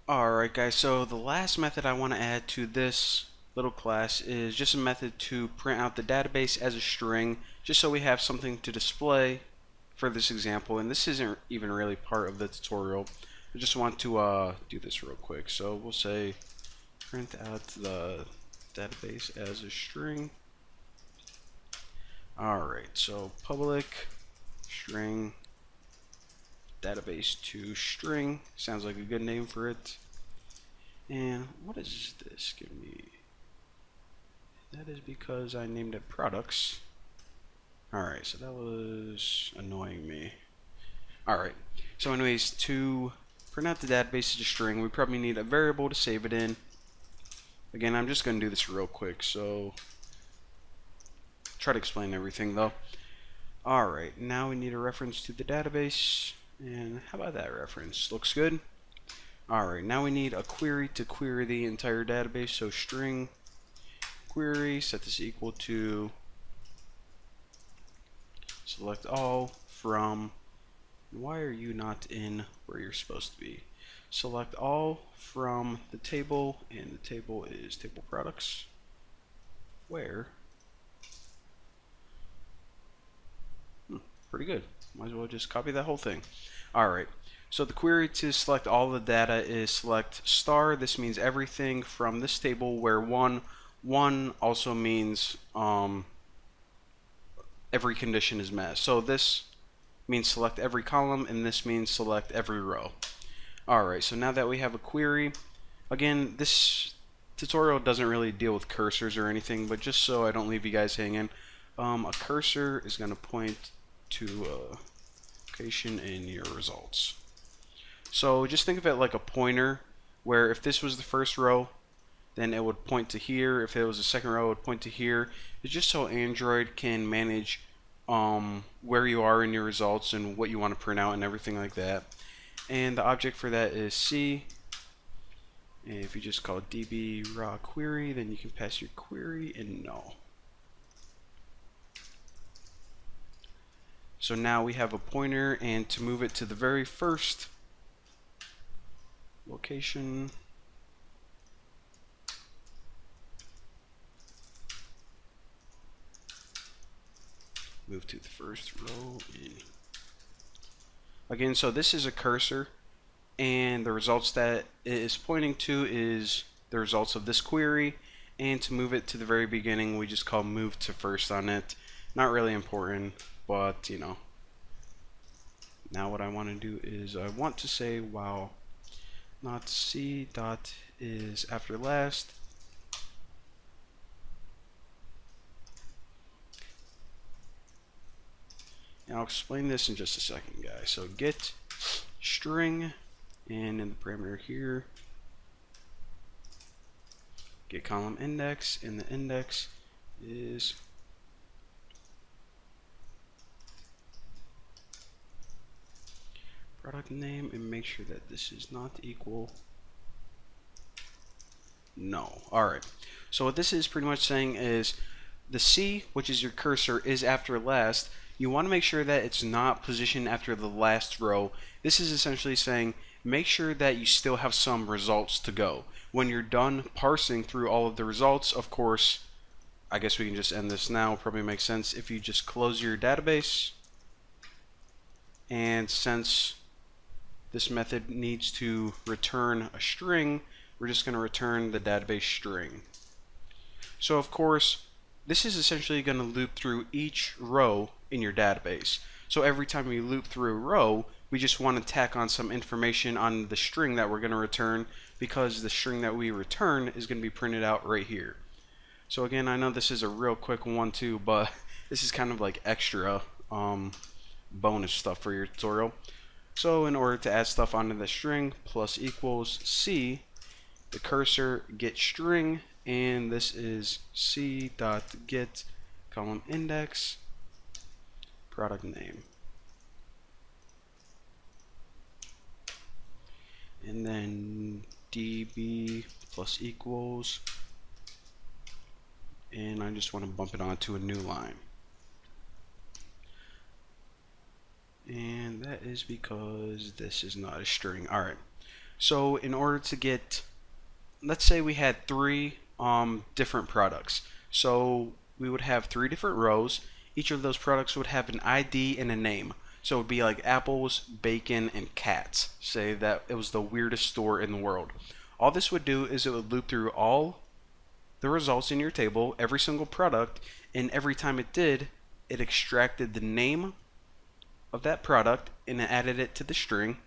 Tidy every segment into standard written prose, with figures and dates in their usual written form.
Alright guys, so the last method I want to add to this little class is just a method to print out the database as a string, just so we have something to display for this example. And this isn't even really part of the tutorial. I just want to do this real quick. So we'll say print out the database as a string. Alright, so public string database to string sounds like a good name for it. And what is this? Give me. That is because I named it products. Alright, so that was annoying me. Alright, so anyways, to print out the database as a string, we probably need a variable to save it in. Again, I'm just going to do this real quick, so try to explain everything though. Alright, now we need a reference to the database. And how about that reference? Looks good. Alright, now we need a query to query the entire database. So string query, set this equal to select all from, why are you not in where you're supposed to be? Select all from the table, and the table is table products. Where? Pretty good. Might as well just copy that whole thing. Alright, so the query to select all the data is select star. This means everything from this table, where one also means every condition is met. So this means select every column, and this means select every row. Alright, so now that we have a query, again, this tutorial doesn't really deal with cursors or anything, but just so I don't leave you guys hanging, a cursor is going to point to a location in your results. So just think of it like a pointer, where if this was the first row, then it would point to here. If it was the second row, it would point to here. It's just so Android can manage where you are in your results and what you want to print out and everything like that. And the object for that is C. And if you just call db raw query, then you can pass your query in null. So now we have a pointer, and to move it to the very first location, move to the first row in. Again, so this is a cursor, and the results that it is pointing to is the results of this query. And to move it to the very beginning, we just call move to first on it. Not really important, but you know. Now what I want to do is I want to say while not C dot is after last, and I'll explain this in just a second, guys. So get string, and in the parameter here, get column index, and the index is product name, and make sure that this is not equal no. Alright, so what this is pretty much saying is the C, which is your cursor, is after last. You want to make sure that it's not positioned after the last row. This is essentially saying make sure that you still have some results to go. When you're done parsing through all of the results, of course, I guess we can just end this now. Probably makes sense if you just close your database. And since this method needs to return a string, we're just going to return the database string. So of course, this is essentially going to loop through each row in your database. So every time we loop through a row, we just want to tack on some information on the string that we're going to return, because the string that we return is going to be printed out right here. So again, I know this is a real quick one too, but this is kind of like extra bonus stuff for your tutorial. So in order to add stuff onto the string, plus equals C, the cursor get string, and this is C dot get column index product name, and then db plus equals, and I just want to bump it onto a new line. And that is because this is not a string. Alright, So in order to get, let's say we had three different products. So we would have three different rows. Each of those products would have an ID and a name. So it would be like apples, bacon, and cats. Say that it was the weirdest store in the world. All this would do is it would loop through all the results in your table, every single product, and every time it did, it extracted the name of that product and it added it to the string.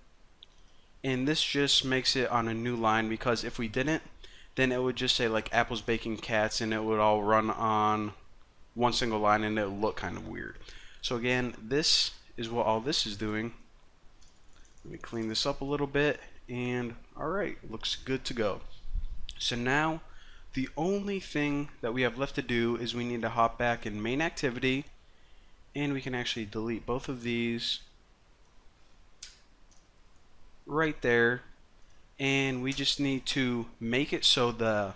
And this just makes it on a new line, because if we didn't, then it would just say like apples, bacon, cats, and it would all run on one single line and it would look kind of weird. So again, this is what all this is doing. Let me clean this up a little bit, and alright, looks good to go. So now the only thing that we have left to do is we need to hop back in main activity, and we can actually delete both of these right there, and we just need to make it so the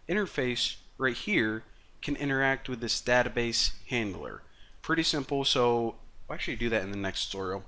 interface right here can interact with this database handler. Pretty simple. So we'll actually do that in the next tutorial.